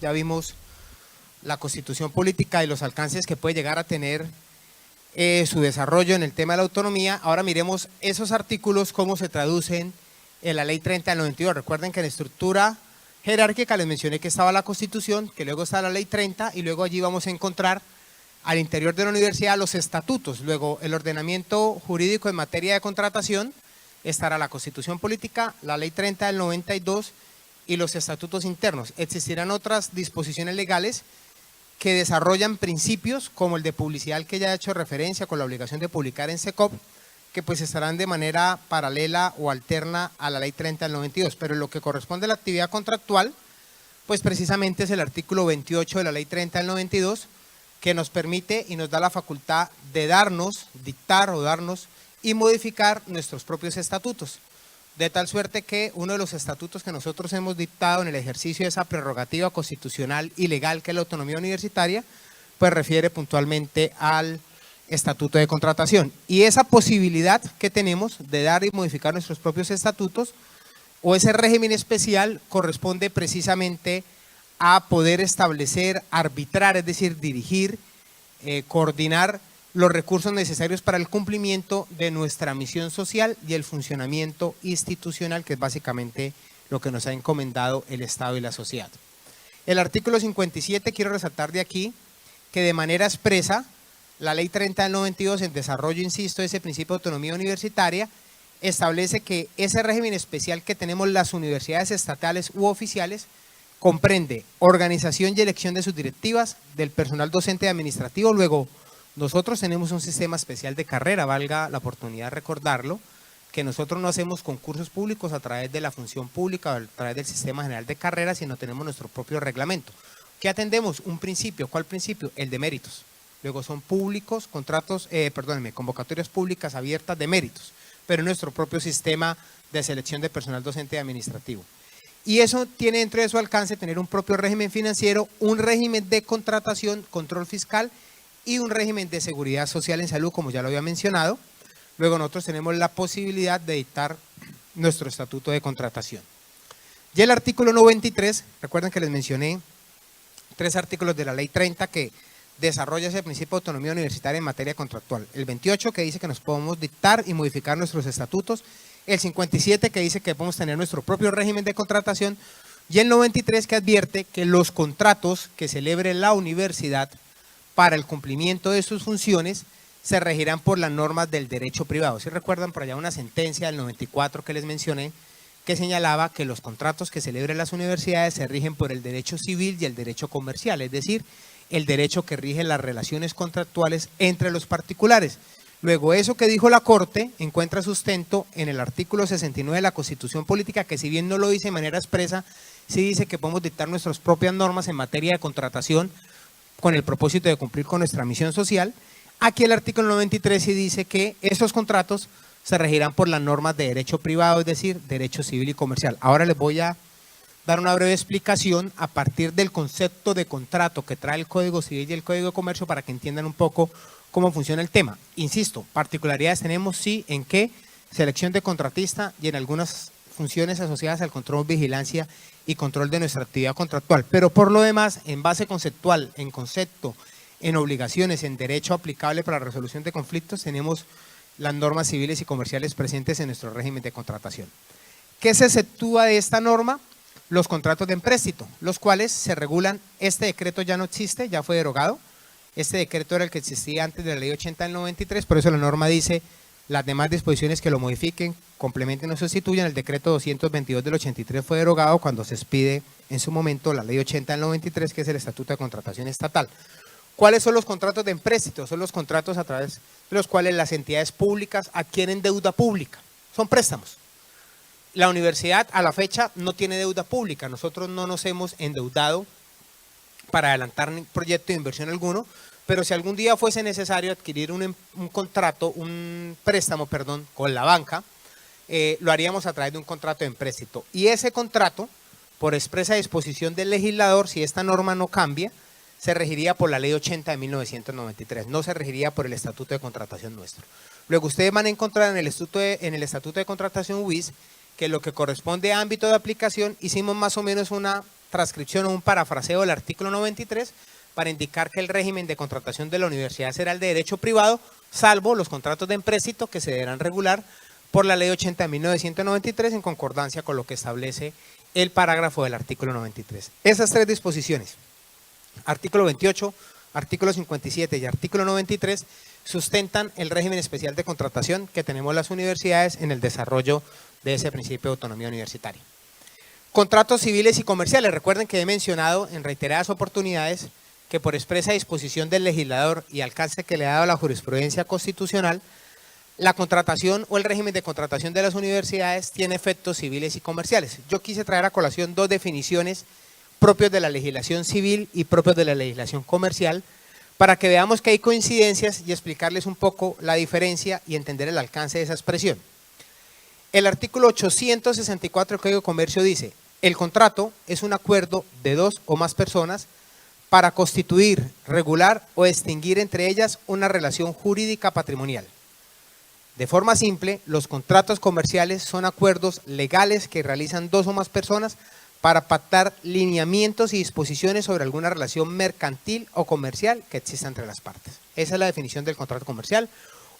ya vimos la Constitución política y los alcances que puede llegar a tener su desarrollo en el tema de la autonomía. Ahora miremos esos artículos, cómo se traducen en la Ley 30 del 92. Recuerden que en la estructura jerárquica les mencioné que estaba la Constitución, que luego está la Ley 30 y luego allí vamos a encontrar al interior de la universidad los estatutos, luego el ordenamiento jurídico en materia de contratación, estará la Constitución política, la Ley 30 del 92 y los estatutos internos. Existirán otras disposiciones legales que desarrollan principios como el de publicidad al que ya he hecho referencia con la obligación de publicar en SECOP, que pues estarán de manera paralela o alterna a la Ley 30 del 92, pero en lo que corresponde a la actividad contractual, pues precisamente es el artículo 28 de la Ley 30 del 92, que nos permite y nos da la facultad de darnos, dictar o darnos y modificar nuestros propios estatutos. De tal suerte que uno de los estatutos que nosotros hemos dictado en el ejercicio de esa prerrogativa constitucional y legal que es la autonomía universitaria, pues refiere puntualmente al estatuto de contratación. Y esa posibilidad que tenemos de dar y modificar nuestros propios estatutos o ese régimen especial corresponde precisamente a poder establecer, arbitrar, es decir, dirigir, coordinar los recursos necesarios para el cumplimiento de nuestra misión social y el funcionamiento institucional, que es básicamente lo que nos ha encomendado el Estado y la sociedad. El artículo 57, quiero resaltar de aquí, que de manera expresa, la Ley 30 del 92, en desarrollo, insisto, de ese principio de autonomía universitaria, establece que ese régimen especial que tenemos las universidades estatales u oficiales, comprende organización y elección de sus directivas, del personal docente y administrativo. Luego, nosotros tenemos un sistema especial de carrera, valga la oportunidad de recordarlo, que nosotros no hacemos concursos públicos a través de la función pública o a través del sistema general de carrera, sino tenemos nuestro propio reglamento. ¿Qué atendemos? Un principio. ¿Cuál principio? El de méritos. Luego son públicos, convocatorias públicas abiertas de méritos, pero en nuestro propio sistema de selección de personal docente y administrativo. Y eso tiene dentro de su alcance tener un propio régimen financiero, un régimen de contratación, control fiscal y un régimen de seguridad social en salud, como ya lo había mencionado. Luego nosotros tenemos la posibilidad de dictar nuestro estatuto de contratación. Y el artículo 93, recuerden que les mencioné 3 artículos de la Ley 30 que desarrolla ese principio de autonomía universitaria en materia contractual. El 28 que dice que nos podemos dictar y modificar nuestros estatutos, el 57 que dice que podemos tener nuestro propio régimen de contratación y el 93 que advierte que los contratos que celebre la universidad para el cumplimiento de sus funciones se regirán por las normas del derecho privado. Si recuerdan por allá una sentencia del 94 que les mencioné que señalaba que los contratos que celebren las universidades se rigen por el derecho civil y el derecho comercial, es decir, el derecho que rige las relaciones contractuales entre los particulares. Luego, eso que dijo la Corte encuentra sustento en el artículo 69 de la Constitución Política, que si bien no lo dice de manera expresa, sí dice que podemos dictar nuestras propias normas en materia de contratación con el propósito de cumplir con nuestra misión social. Aquí el artículo 93 sí dice que estos contratos se regirán por las normas de derecho privado, es decir, derecho civil y comercial. Ahora les voy a dar una breve explicación a partir del concepto de contrato que trae el Código Civil y el Código de Comercio para que entiendan un poco cómo funciona el tema. Insisto, particularidades tenemos sí en que selección de contratista y en algunas funciones asociadas al control, vigilancia y control de nuestra actividad contractual. Pero por lo demás, en base conceptual, en concepto, en obligaciones, en derecho aplicable para la resolución de conflictos, tenemos las normas civiles y comerciales presentes en nuestro régimen de contratación. ¿Qué se exceptúa de esta norma? Los contratos de empréstito, los cuales se regulan. Este decreto ya no existe, ya fue derogado. Este decreto era el que existía antes de la Ley 80 del 93, por eso la norma dice las demás disposiciones que lo modifiquen, complementen o sustituyan. El decreto 222 del 83 fue derogado cuando se expide en su momento la Ley 80 del 93, que es el Estatuto de Contratación Estatal. ¿Cuáles son los contratos de empréstito? Son los contratos a través de los cuales las entidades públicas adquieren deuda pública, son préstamos. La universidad a la fecha no tiene deuda pública, nosotros no nos hemos endeudado para adelantar un proyecto de inversión alguno, pero si algún día fuese necesario adquirir un préstamo con la banca, lo haríamos a través de un contrato de empréstito. Y ese contrato, por expresa disposición del legislador, si esta norma no cambia, se regiría por la Ley 80 de 1993, no se regiría por el Estatuto de Contratación nuestro. Luego ustedes van a encontrar en el Estatuto de Contratación UIS que lo que corresponde a ámbito de aplicación hicimos más o menos una transcripción o un parafraseo del artículo 93 para indicar que el régimen de contratación de la universidad será el de derecho privado, salvo los contratos de empréstito que se deberán regular por la Ley 80 de 1993 en concordancia con lo que establece el parágrafo del artículo 93. Esas tres disposiciones, artículo 28, artículo 57 y artículo 93, sustentan el régimen especial de contratación que tenemos las universidades en el desarrollo de ese principio de autonomía universitaria. Contratos civiles y comerciales. Recuerden que he mencionado en reiteradas oportunidades que por expresa disposición del legislador y alcance que le ha dado la jurisprudencia constitucional, la contratación o el régimen de contratación de las universidades tiene efectos civiles y comerciales. Yo quise traer a colación dos definiciones propios de la legislación civil y propios de la legislación comercial para que veamos que hay coincidencias y explicarles un poco la diferencia y entender el alcance de esa expresión. El artículo 864 del Código de Comercio dice: el contrato es un acuerdo de dos o más personas para constituir, regular o extinguir entre ellas una relación jurídica patrimonial. De forma simple, los contratos comerciales son acuerdos legales que realizan dos o más personas para pactar lineamientos y disposiciones sobre alguna relación mercantil o comercial que exista entre las partes. Esa es la definición del contrato comercial.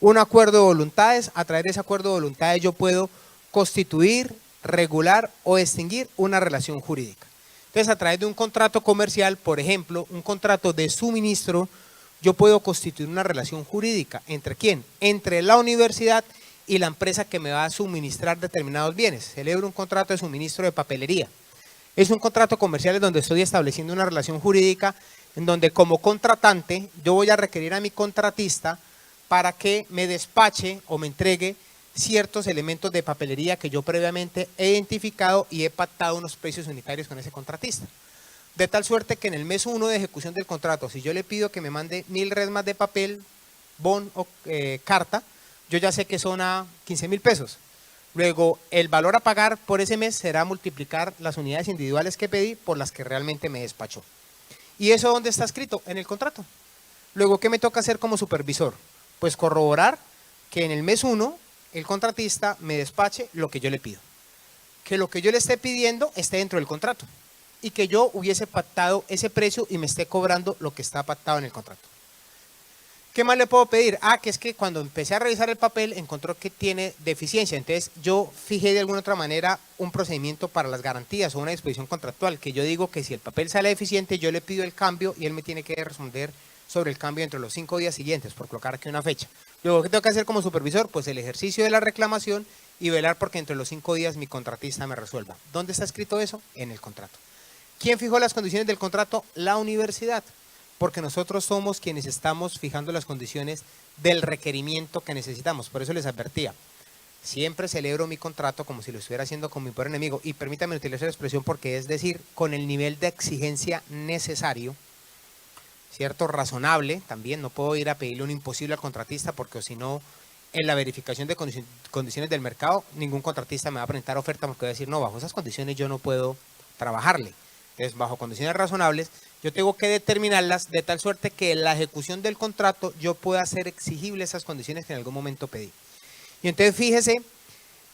Un acuerdo de voluntades, a través de ese acuerdo de voluntades yo puedo constituir, regular o extinguir una relación jurídica. Entonces, a través de un contrato comercial, por ejemplo, un contrato de suministro, yo puedo constituir una relación jurídica. ¿Entre quién? Entre la universidad y la empresa que me va a suministrar determinados bienes. Celebro un contrato de suministro de papelería. Es un contrato comercial en donde estoy estableciendo una relación jurídica en donde como contratante yo voy a requerir a mi contratista para que me despache o me entregue ciertos elementos de papelería que yo previamente he identificado y he pactado unos precios unitarios con ese contratista. De tal suerte que en el mes 1 de ejecución del contrato, si yo le pido que me mande 1000 resmas de papel, bon o carta, yo ya sé que son a 15.000 pesos. Luego, el valor a pagar por ese mes será multiplicar las unidades individuales que pedí por las que realmente me despachó. ¿Y eso dónde está escrito? En el contrato. Luego, ¿qué me toca hacer como supervisor? Pues corroborar que en el mes 1 el contratista me despache lo que yo le pido. Que lo que yo le esté pidiendo esté dentro del contrato. Y que yo hubiese pactado ese precio y me esté cobrando lo que está pactado en el contrato. ¿Qué más le puedo pedir? Que es que cuando empecé a revisar el papel encontró que tiene deficiencia. Entonces yo fijé de alguna otra manera un procedimiento para las garantías o una disposición contractual que yo digo que si el papel sale deficiente yo le pido el cambio y él me tiene que responder sobre el cambio entre los 5 días siguientes, por colocar aquí una fecha. Luego, ¿qué tengo que hacer como supervisor? Pues el ejercicio de la reclamación y velar porque entre los 5 días mi contratista me resuelva. ¿Dónde está escrito eso? En el contrato. ¿Quién fijó las condiciones del contrato? La universidad, porque nosotros somos quienes estamos fijando las condiciones del requerimiento que necesitamos. Por eso les advertía, siempre celebro mi contrato como si lo estuviera haciendo con mi peor enemigo. Y permítanme utilizar la expresión porque es decir, con el nivel de exigencia necesario, ¿cierto? Razonable también. No puedo ir a pedirle un imposible al contratista porque si no, en la verificación de condiciones del mercado, ningún contratista me va a presentar oferta porque va a decir, no, bajo esas condiciones yo no puedo trabajarle. Entonces, bajo condiciones razonables, yo tengo que determinarlas de tal suerte que en la ejecución del contrato yo pueda hacer exigible esas condiciones que en algún momento pedí. Y entonces fíjese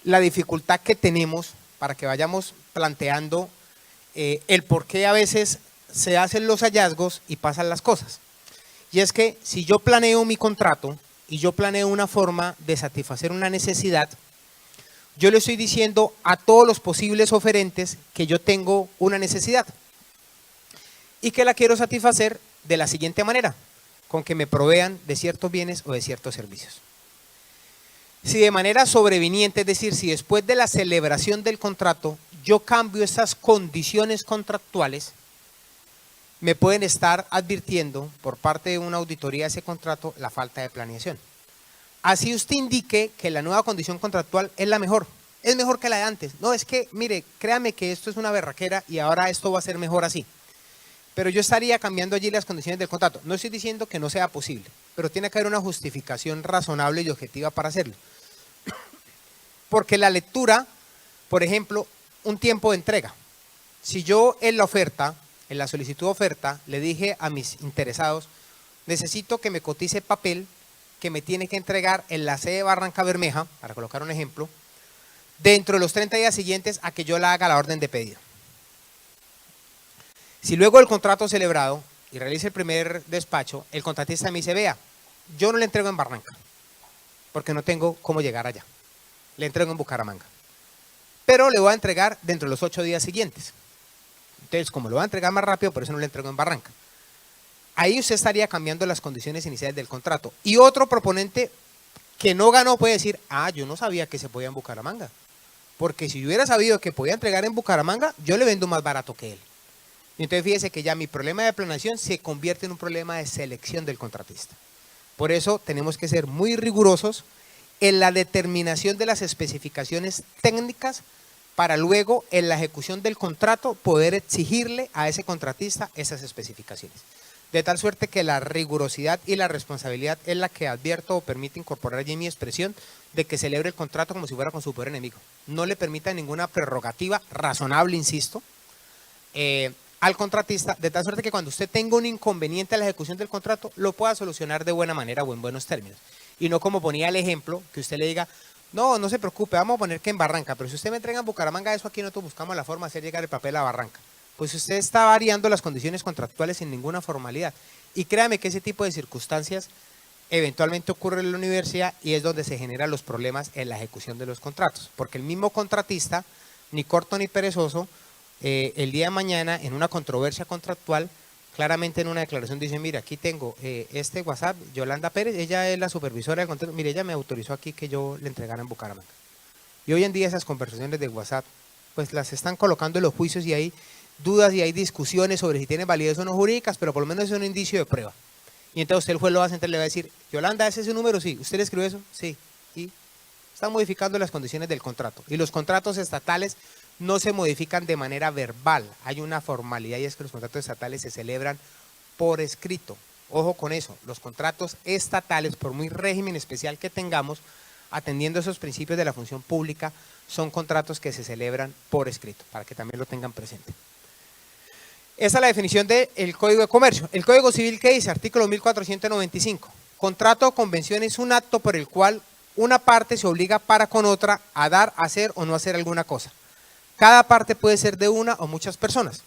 la dificultad que tenemos para que vayamos planteando el por qué a veces se hacen los hallazgos y pasan las cosas. Y es que si yo planeo mi contrato y yo planeo una forma de satisfacer una necesidad, yo le estoy diciendo a todos los posibles oferentes que yo tengo una necesidad y que la quiero satisfacer de la siguiente manera, con que me provean de ciertos bienes o de ciertos servicios. Si de manera sobreviniente, es decir, si después de la celebración del contrato yo cambio esas condiciones contractuales, me pueden estar advirtiendo por parte de una auditoría de ese contrato la falta de planeación. Así usted indique que la nueva condición contractual es la mejor, es mejor que la de antes. No, es que, mire, créame que esto es una berraquera y ahora esto va a ser mejor así. Pero yo estaría cambiando allí las condiciones del contrato. No estoy diciendo que no sea posible, pero tiene que haber una justificación razonable y objetiva para hacerlo. Porque la lectura, por ejemplo, un tiempo de entrega. Si yo en la oferta, en la solicitud de oferta, le dije a mis interesados, necesito que me cotice papel que me tiene que entregar en la sede de Barranca Bermeja, para colocar un ejemplo, dentro de los 30 días siguientes a que yo le haga la orden de pedido. Si luego del contrato celebrado y realiza el primer despacho, el contratista me dice, vea, yo no le entrego en Barranca, porque no tengo cómo llegar allá. Le entrego en Bucaramanga. Pero le voy a entregar dentro de los 8 días siguientes. Entonces, como lo va a entregar más rápido, por eso no le entrego en Barranca. Ahí usted estaría cambiando las condiciones iniciales del contrato. Y otro proponente que no ganó puede decir, yo no sabía que se podía en Bucaramanga. Porque si hubiera sabido que podía entregar en Bucaramanga, yo le vendo más barato que él. Y entonces fíjese que ya mi problema de planeación se convierte en un problema de selección del contratista. Por eso tenemos que ser muy rigurosos en la determinación de las especificaciones técnicas para luego en la ejecución del contrato poder exigirle a ese contratista esas especificaciones. De tal suerte que la rigurosidad y la responsabilidad es la que advierto o permite incorporar allí mi expresión de que celebre el contrato como si fuera con su peor enemigo. No le permita ninguna prerrogativa razonable, insisto, al contratista, de tal suerte que cuando usted tenga un inconveniente en la ejecución del contrato, lo pueda solucionar de buena manera o en buenos términos. Y no como ponía el ejemplo, que usted le diga, no se preocupe, vamos a poner que en Barranca, pero si usted me entrega en Bucaramanga, eso aquí nosotros buscamos la forma de hacer llegar el papel a Barranca. Pues usted está variando las condiciones contractuales sin ninguna formalidad. Y créame que ese tipo de circunstancias eventualmente ocurre en la universidad y es donde se generan los problemas en la ejecución de los contratos. Porque el mismo contratista, ni corto ni perezoso, el día de mañana en una controversia contractual, claramente en una declaración dice, mire, aquí tengo este WhatsApp, Yolanda Pérez, ella es la supervisora del contrato, mire, ella me autorizó aquí que yo le entregara en Bucaramanga. Y hoy en día esas conversaciones de WhatsApp, pues las están colocando en los juicios y hay dudas y hay discusiones sobre si tienen validez o no jurídicas, pero por lo menos es un indicio de prueba. Y entonces usted el juez lo va a sentar y le va a decir, Yolanda, ¿ese es su número? Sí. ¿Usted le escribió eso? Sí. Y están modificando las condiciones del contrato. Y los contratos estatales no se modifican de manera verbal. Hay una formalidad y es que los contratos estatales se celebran por escrito. Ojo con eso, los contratos estatales, por muy régimen especial que tengamos, atendiendo esos principios de la función pública, son contratos que se celebran por escrito, para que también lo tengan presente. Esa es la definición del Código de Comercio. El Código Civil, ¿qué dice? Artículo 1495. Contrato o convención es un acto por el cual una parte se obliga para con otra a dar, hacer o no hacer alguna cosa. Cada parte puede ser de una o muchas personas.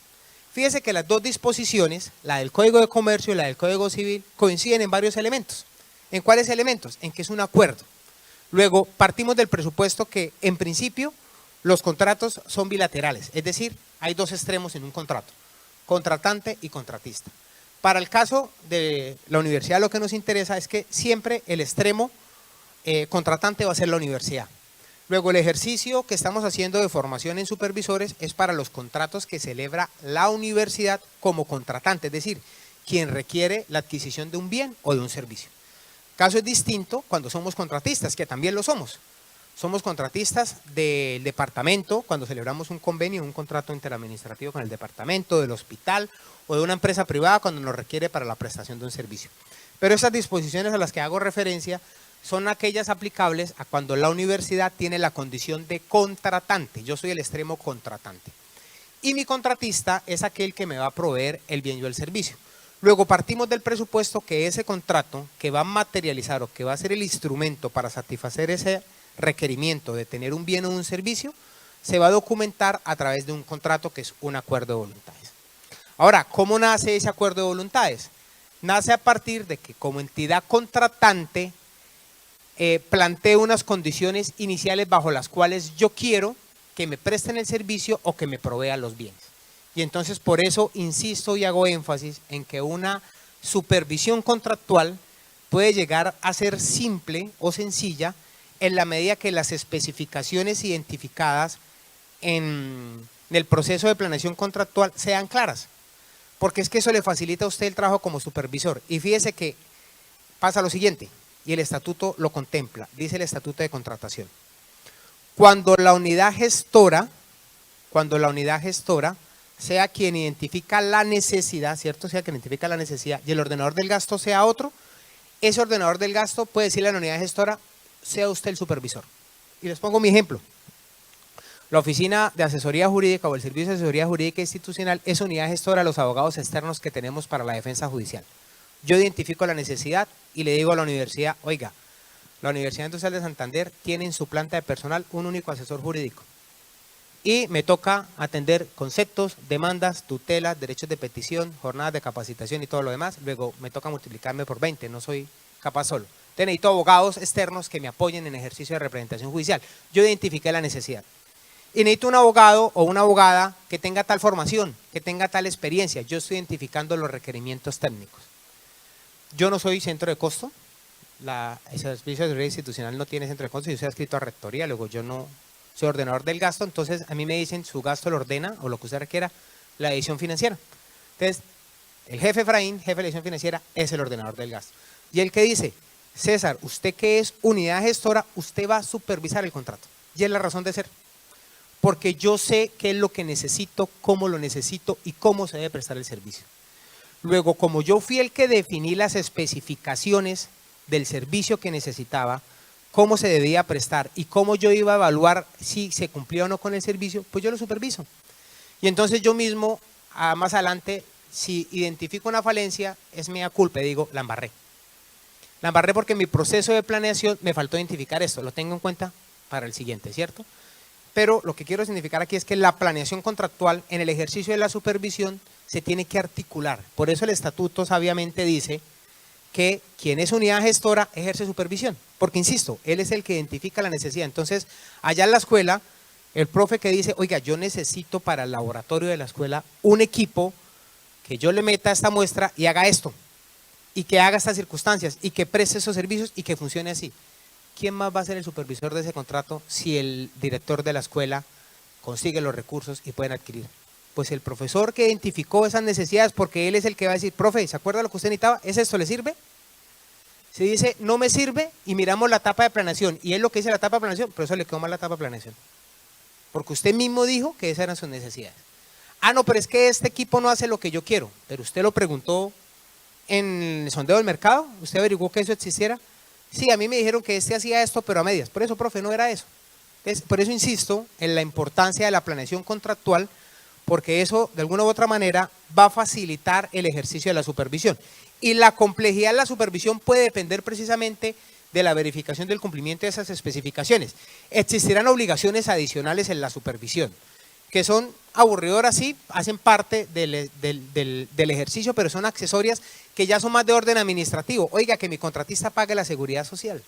Fíjese que las dos disposiciones, la del Código de Comercio y la del Código Civil, coinciden en varios elementos. ¿En cuáles elementos? En que es un acuerdo. Luego, partimos del presupuesto que, en principio, los contratos son bilaterales. Es decir, hay dos extremos en un contrato, contratante y contratista. Para el caso de la universidad, lo que nos interesa es que siempre el extremo contratante va a ser la universidad. Luego, el ejercicio que estamos haciendo de formación en supervisores es para los contratos que celebra la universidad como contratante, es decir, quien requiere la adquisición de un bien o de un servicio. Caso es distinto cuando somos contratistas, que también lo somos. Somos contratistas del departamento, cuando celebramos un convenio, un contrato interadministrativo con el departamento, del hospital o de una empresa privada cuando nos requiere para la prestación de un servicio. Pero esas disposiciones a las que hago referencia son aquellas aplicables a cuando la universidad tiene la condición de contratante. Yo soy el extremo contratante. Y mi contratista es aquel que me va a proveer el bien o el servicio. Luego partimos del presupuesto que ese contrato que va a materializar o que va a ser el instrumento para satisfacer ese requerimiento de tener un bien o un servicio, se va a documentar a través de un contrato que es un acuerdo de voluntades. Ahora, ¿cómo nace ese acuerdo de voluntades? Nace a partir de que como entidad contratante planteo unas condiciones iniciales bajo las cuales yo quiero que me presten el servicio o que me provean los bienes. Y entonces por eso insisto y hago énfasis en que una supervisión contractual puede llegar a ser simple o sencilla en la medida que las especificaciones identificadas en el proceso de planeación contractual sean claras. Porque es que eso le facilita a usted el trabajo como supervisor. Y fíjese que pasa lo siguiente, y el estatuto lo contempla, dice el estatuto de contratación. Cuando la unidad gestora sea quien identifica la necesidad, ¿cierto? Sea quien identifica la necesidad y el ordenador del gasto sea otro, ese ordenador del gasto puede decirle a la unidad gestora, sea usted el supervisor. Y les pongo mi ejemplo. La oficina de asesoría jurídica o el servicio de asesoría jurídica institucional es unidad gestora de los abogados externos que tenemos para la defensa judicial. Yo identifico la necesidad y le digo a la universidad, oiga, la Universidad Industrial de Santander tiene en su planta de personal un único asesor jurídico. y me toca atender conceptos, demandas, tutelas, derechos de petición, jornadas de capacitación y todo lo demás. Luego me toca multiplicarme por 20, no soy capaz solo. Entonces necesito abogados externos que me apoyen en ejercicio de representación judicial. Yo identifiqué la necesidad. Y necesito un abogado o una abogada que tenga tal formación, que tenga tal experiencia. Yo estoy identificando los requerimientos técnicos. Yo no soy centro de costo. El Servicio de Seguridad Institucional no tiene centro de costo. Yo soy adscrito a rectoría, luego yo no soy ordenador del gasto. Entonces a mí me dicen su gasto lo ordena o lo que usted requiera la edición financiera. Entonces el jefe Efraín, jefe de la edición financiera, es el ordenador del gasto. Y el que dice, César, usted que es unidad gestora, usted va a supervisar el contrato. Y es la razón de ser. Porque yo sé qué es lo que necesito, cómo lo necesito y cómo se debe prestar el servicio. Luego, como yo fui el que definí las especificaciones del servicio que necesitaba, cómo se debía prestar y cómo yo iba a evaluar si se cumplía o no con el servicio, pues yo lo superviso. Y entonces yo mismo, más adelante, si identifico una falencia, es mea culpa, digo, la embarré. La embarré porque en mi proceso de planeación me faltó identificar esto, lo tengo en cuenta para el siguiente, ¿cierto? Pero lo que quiero significar aquí es que la planeación contractual en el ejercicio de la supervisión se tiene que articular. Por eso el estatuto sabiamente dice que quien es unidad gestora ejerce supervisión. Porque insisto, él es el que identifica la necesidad. Entonces, allá en la escuela, el profe que dice, oiga, yo necesito para el laboratorio de la escuela un equipo que yo le meta esta muestra y haga esto. Y que haga estas circunstancias y que preste esos servicios y que funcione así. ¿Quién más va a ser el supervisor de ese contrato si el director de la escuela consigue los recursos y pueden adquirir? Pues el profesor que identificó esas necesidades, porque él es el que va a decir, profe, ¿se acuerda lo que usted necesitaba? ¿Es esto, le sirve? Si dice, no me sirve, y miramos la etapa de planeación, y es lo que dice la etapa de planeación, pero eso le quedó mal la etapa de planeación. Porque usted mismo dijo que esas eran sus necesidades. Ah, no, pero es que este equipo no hace lo que yo quiero, pero usted lo preguntó en el sondeo del mercado, usted averiguó que eso existiera. Sí, a mí me dijeron que este hacía esto, pero a medias. Por eso, profe, no era eso. Por eso insisto en la importancia de la planeación contractual, porque eso, de alguna u otra manera, va a facilitar el ejercicio de la supervisión. Y la complejidad de la supervisión puede depender precisamente de la verificación del cumplimiento de esas especificaciones. Existirán obligaciones adicionales en la supervisión, que son aburridoras, sí, hacen parte del ejercicio, pero son accesorias que ya son más de orden administrativo. Oiga, que mi contratista pague la seguridad social.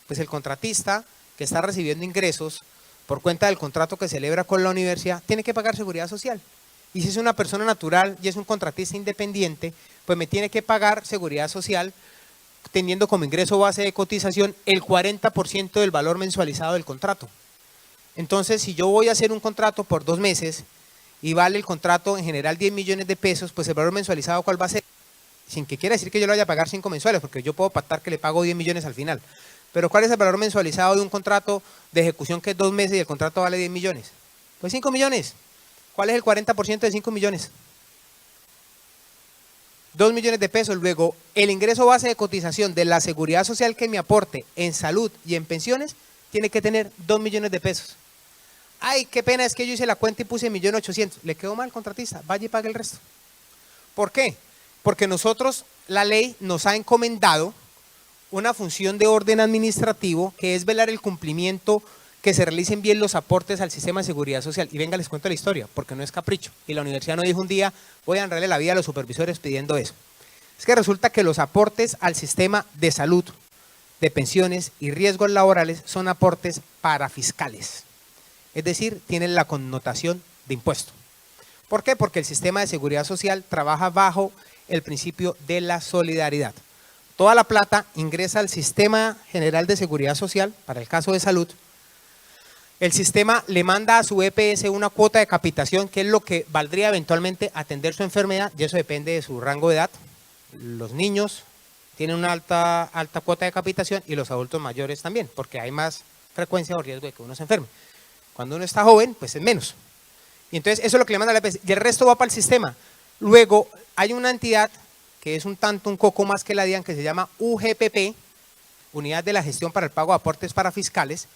Pues el contratista que está recibiendo ingresos por cuenta del contrato que celebra con la universidad, tiene que pagar seguridad social. Y si es una persona natural y es un contratista independiente, pues me tiene que pagar seguridad social teniendo como ingreso base de cotización el 40% del valor mensualizado del contrato. Entonces, si yo voy a hacer un contrato por 2 meses y vale el contrato en general 10 millones de pesos, pues el valor mensualizado, ¿cuál va a ser? Sin que quiera decir que yo lo vaya a pagar 5 mensuales, porque yo puedo pactar que le pago 10 millones al final. Pero ¿cuál es el valor mensualizado de un contrato de ejecución que es 2 meses y el contrato vale 10 millones? Pues 5 millones. ¿Cuál es el 40% de 5 millones? 2 millones de pesos. Luego, el ingreso base de cotización de la seguridad social que me aporte en salud y en pensiones tiene que tener 2 millones de pesos. Ay, qué pena, es que yo hice la cuenta y puse 1.800.000. Le quedó mal al contratista, vaya y pague el resto. ¿Por qué? Porque nosotros, la ley nos ha encomendado una función de orden administrativo que es velar el cumplimiento, que se realicen bien los aportes al sistema de seguridad social. Y venga, les cuento la historia, porque no es capricho. Y la universidad no dijo un día, voy a enredarle la vida a los supervisores pidiendo eso. Es que resulta que los aportes al sistema de salud, de pensiones y riesgos laborales son aportes parafiscales. Es decir, tienen la connotación de impuesto. ¿Por qué? Porque el sistema de seguridad social trabaja bajo el principio de la solidaridad. Toda la plata ingresa al sistema general de seguridad social, para el caso de salud. El sistema le manda a su EPS una cuota de capitación, que es lo que valdría eventualmente atender su enfermedad, y eso depende de su rango de edad. Los niños tienen una alta cuota de capitación y los adultos mayores también, porque hay más frecuencia o riesgo de que uno se enferme. Cuando uno está joven, pues es menos. Y entonces eso es lo que le manda la EPS, y el resto va para el sistema. Luego hay una entidad que es un coco más que la DIAN, que se llama UGPP, Unidad de la Gestión para el Pago de Aportes Parafiscales,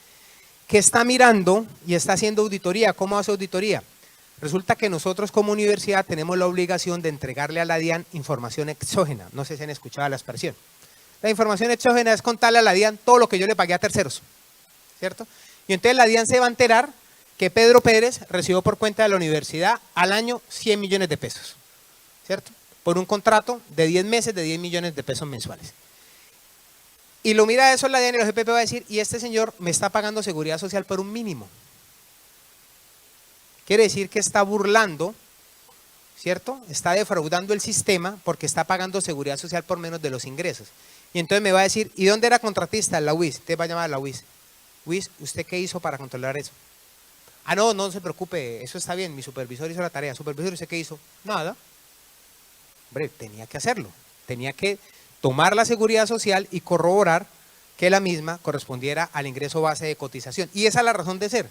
que está mirando y está haciendo auditoría. ¿Cómo hace auditoría? Resulta que nosotros como universidad tenemos la obligación de entregarle a la DIAN información exógena. No sé si han escuchado la expresión. La información exógena es contarle a la DIAN todo lo que yo le pagué a terceros, ¿cierto? Y entonces la DIAN se va a enterar que Pedro Pérez recibió por cuenta de la universidad al año 100 millones de pesos, ¿cierto? Por un contrato de 10 meses de 10 millones de pesos mensuales. Y lo mira eso la DIAN y la OGPP va a decir, y este señor me está pagando seguridad social por un mínimo. Quiere decir que está burlando, ¿cierto? Está defraudando el sistema porque está pagando seguridad social por menos de los ingresos. Y entonces me va a decir, ¿y dónde era contratista? La UIS. Usted va a llamar a la UIS. UIS, ¿usted qué hizo para controlar eso? Ah, no, no se preocupe, eso está bien, mi supervisor hizo la tarea. Supervisor, ¿usted qué hizo? Nada. Hombre, tenía que hacerlo. Tenía que tomar la seguridad social y corroborar que la misma correspondiera al ingreso base de cotización. Y esa es la razón de ser,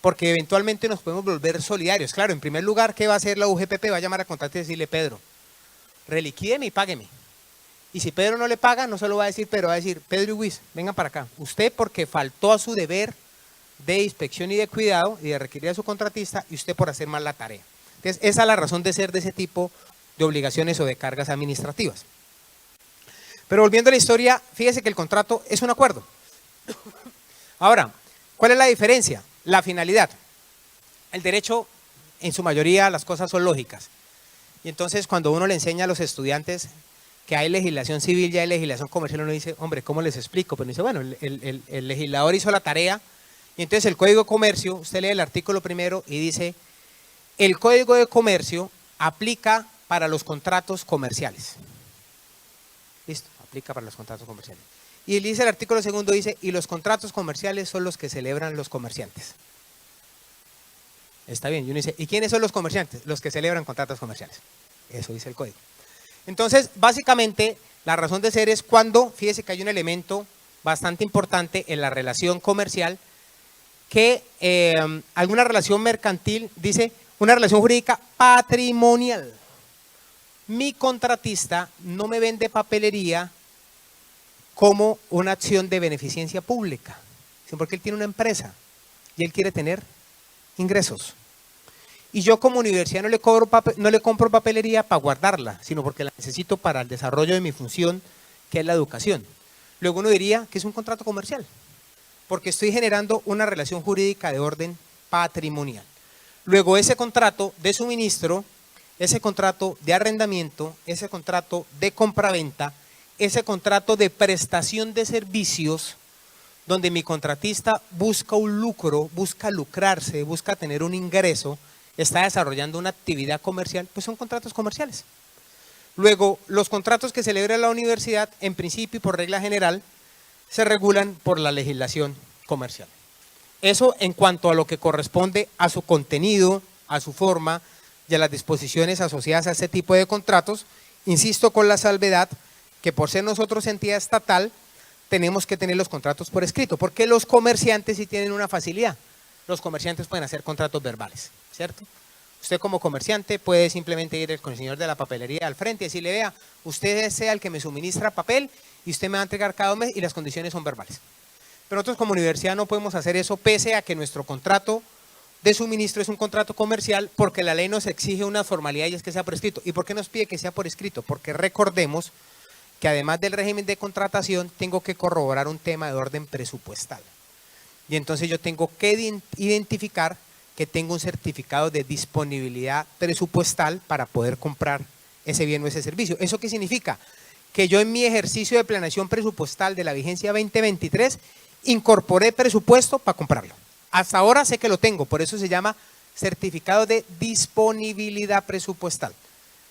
porque eventualmente nos podemos volver solidarios. Claro, en primer lugar, ¿qué va a hacer la UGPP? Va a llamar a contratista y decirle, Pedro, reliquídeme y págueme. Y si Pedro no le paga, no solo va a decir Pedro, va a decir, Pedro y Luis, vengan para acá. Usted porque faltó a su deber de inspección y de cuidado y de requerir a su contratista, y usted por hacer mal la tarea. Entonces, esa es la razón de ser de ese tipo de obligaciones o de cargas administrativas. Pero volviendo a la historia, fíjese que el contrato es un acuerdo. Ahora, ¿cuál es la diferencia? La finalidad. El derecho, en su mayoría, las cosas son lógicas. Y entonces, cuando uno le enseña a los estudiantes que hay legislación civil y hay legislación comercial, uno dice, hombre, ¿cómo les explico? Pero dice, bueno, el legislador hizo la tarea, y entonces el Código de Comercio, usted lee el artículo primero y dice, el Código de Comercio aplica para los contratos comerciales. Listo, aplica para los contratos comerciales. Y él dice el artículo segundo, dice, y los contratos comerciales son los que celebran los comerciantes. Está bien, y uno dice, ¿y quiénes son los comerciantes? Los que celebran contratos comerciales. Eso dice el código. Entonces, básicamente, la razón de ser es cuando, fíjese que hay un elemento bastante importante en la relación comercial, que alguna relación mercantil dice, una relación jurídica patrimonial. Mi contratista no me vende papelería como una acción de beneficencia pública, sino porque él tiene una empresa y él quiere tener ingresos. Y yo como universidad no le compro papelería para guardarla, sino porque la necesito para el desarrollo de mi función, que es la educación. Luego uno diría que es un contrato comercial, porque estoy generando una relación jurídica de orden patrimonial. Luego ese contrato de suministro, ese contrato de arrendamiento, ese contrato de compraventa, ese contrato de prestación de servicios, donde mi contratista busca un lucro, busca lucrarse, busca tener un ingreso, está desarrollando una actividad comercial, pues son contratos comerciales. Luego, los contratos que celebra la universidad, en principio y por regla general, se regulan por la legislación comercial. Eso en cuanto a lo que corresponde a su contenido, a su forma y a las disposiciones asociadas a este tipo de contratos, insisto con la salvedad que por ser nosotros entidad estatal, tenemos que tener los contratos por escrito, porque los comerciantes sí tienen una facilidad. Los comerciantes pueden hacer contratos verbales, ¿cierto? Usted como comerciante puede simplemente ir con el señor de la papelería al frente y decirle, vea, usted sea el que me suministra papel y usted me va a entregar cada mes y las condiciones son verbales. Pero nosotros como universidad no podemos hacer eso pese a que nuestro contrato de suministro es un contrato comercial, porque la ley nos exige una formalidad y es que sea por escrito. ¿Y por qué nos pide que sea por escrito? Porque recordemos que además del régimen de contratación tengo que corroborar un tema de orden presupuestal. Y entonces yo tengo que identificar que tengo un certificado de disponibilidad presupuestal para poder comprar ese bien o ese servicio. ¿Eso qué significa? Que yo en mi ejercicio de planeación presupuestal de la vigencia 2023 incorporé presupuesto para comprarlo. Hasta ahora sé que lo tengo, por eso se llama certificado de disponibilidad presupuestal.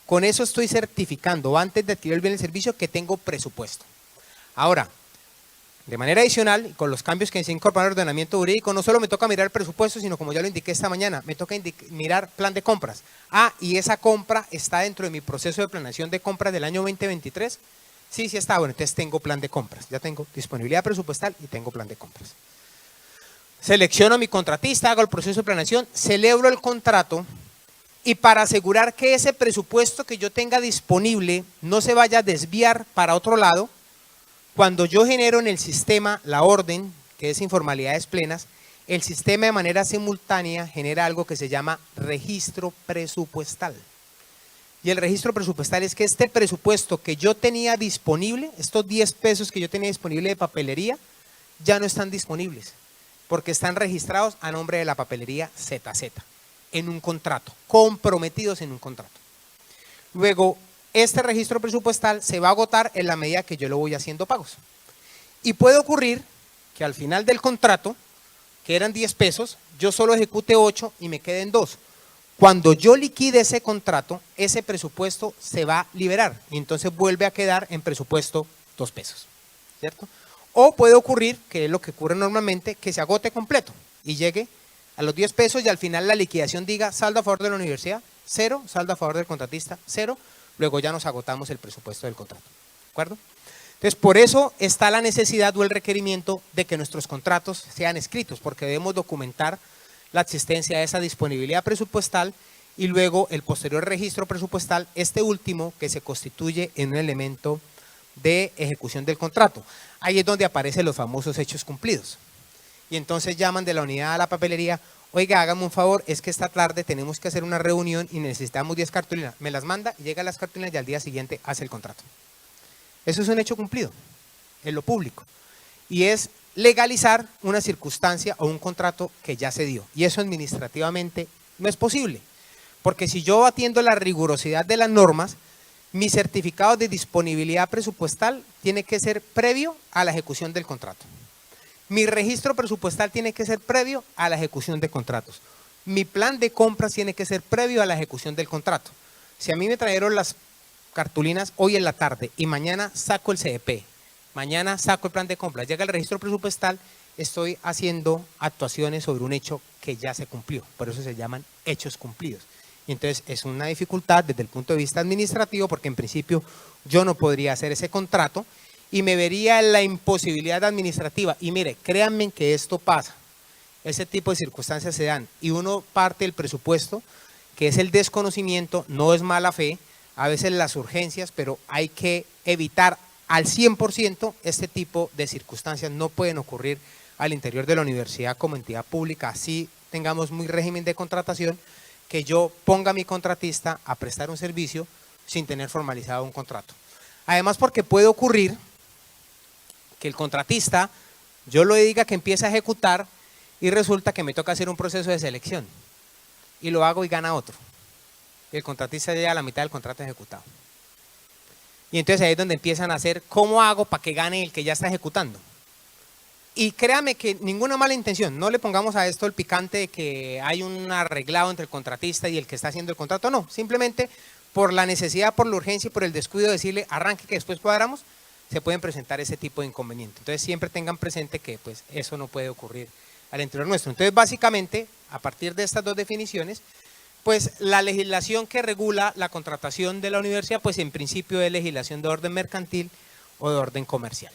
Con eso estoy certificando antes de adquirir el bien o el servicio que tengo presupuesto. Ahora, de manera adicional, con los cambios que se incorporan al ordenamiento jurídico, no solo me toca mirar el presupuesto, sino como ya lo indiqué esta mañana, me toca mirar plan de compras. Ah, y esa compra está dentro de mi proceso de planeación de compras del año 2023. Sí, sí está, bueno, entonces tengo plan de compras. Ya tengo disponibilidad presupuestal y tengo plan de compras. Selecciono a mi contratista, hago el proceso de planeación, celebro el contrato y para asegurar que ese presupuesto que yo tenga disponible no se vaya a desviar para otro lado, cuando yo genero en el sistema la orden, que es informalidades plenas, el sistema de manera simultánea genera algo que se llama registro presupuestal. Y el registro presupuestal es que este presupuesto que yo tenía disponible, estos 10 pesos que yo tenía disponible de papelería, ya no están disponibles. porque están registrados a nombre de la papelería ZZ, en un contrato, comprometidos en un contrato. Luego, este registro presupuestal se va a agotar en la medida que yo lo voy haciendo pagos. Y puede ocurrir que al final del contrato, que eran 10 pesos, yo solo ejecute 8 y me queden 2. Cuando yo liquide ese contrato, ese presupuesto se va a liberar y entonces vuelve a quedar en presupuesto 2 pesos, ¿cierto? O puede ocurrir, que es lo que ocurre normalmente, que se agote completo y llegue a los 10 pesos y al final la liquidación diga saldo a favor de la universidad, 0, saldo a favor del contratista, 0, luego ya nos agotamos el presupuesto del contrato, ¿de acuerdo? Entonces, por eso está la necesidad o el requerimiento de que nuestros contratos sean escritos, porque debemos documentar la existencia de esa disponibilidad presupuestal y luego el posterior registro presupuestal, este último que se constituye en un elemento de ejecución del contrato. Ahí es donde aparecen los famosos hechos cumplidos. Y entonces llaman de la unidad a la papelería, oiga, hágame un favor, es que esta tarde tenemos que hacer una reunión y necesitamos 10 cartulinas. Me las manda y llega las cartulinas y al día siguiente hace el contrato. Eso es un hecho cumplido en lo público. Y es legalizar una circunstancia o un contrato que ya se dio. Y eso administrativamente no es posible. Porque si yo atiendo la rigurosidad de las normas, mi certificado de disponibilidad presupuestal tiene que ser previo a la ejecución del contrato. Mi registro presupuestal tiene que ser previo a la ejecución de contratos. Mi plan de compras tiene que ser previo a la ejecución del contrato. Si a mí me trajeron las cartulinas hoy en la tarde y mañana saco el CDP, mañana saco el plan de compras, llega el registro presupuestal, estoy haciendo actuaciones sobre un hecho que ya se cumplió. Por eso se llaman hechos cumplidos. Y entonces es una dificultad desde el punto de vista administrativo porque en principio yo no podría hacer ese contrato y me vería en la imposibilidad administrativa. Y mire, créanme que esto pasa, ese tipo de circunstancias se dan y uno parte del presupuesto, que es el desconocimiento, no es mala fe, a veces las urgencias, pero hay que evitar al 100% este tipo de circunstancias. No pueden ocurrir al interior de la universidad como entidad pública, así tengamos muy régimen de contratación, que yo ponga a mi contratista a prestar un servicio sin tener formalizado un contrato. Además, porque puede ocurrir que el contratista, yo le diga que empieza a ejecutar y resulta que me toca hacer un proceso de selección y lo hago y gana otro. Y el contratista llega a la mitad del contrato ejecutado. Y entonces ahí es donde empiezan a hacer, ¿cómo hago para que gane el que ya está ejecutando? Y créame que ninguna mala intención, no le pongamos a esto el picante de que hay un arreglado entre el contratista y el que está haciendo el contrato, no, simplemente por la necesidad, por la urgencia y por el descuido de decirle arranque que después cuadramos, se pueden presentar ese tipo de inconvenientes. Entonces siempre tengan presente que pues eso no puede ocurrir al interior nuestro. Entonces básicamente, a partir de estas dos definiciones, pues la legislación que regula la contratación de la universidad, pues en principio es legislación de orden mercantil o de orden comercial.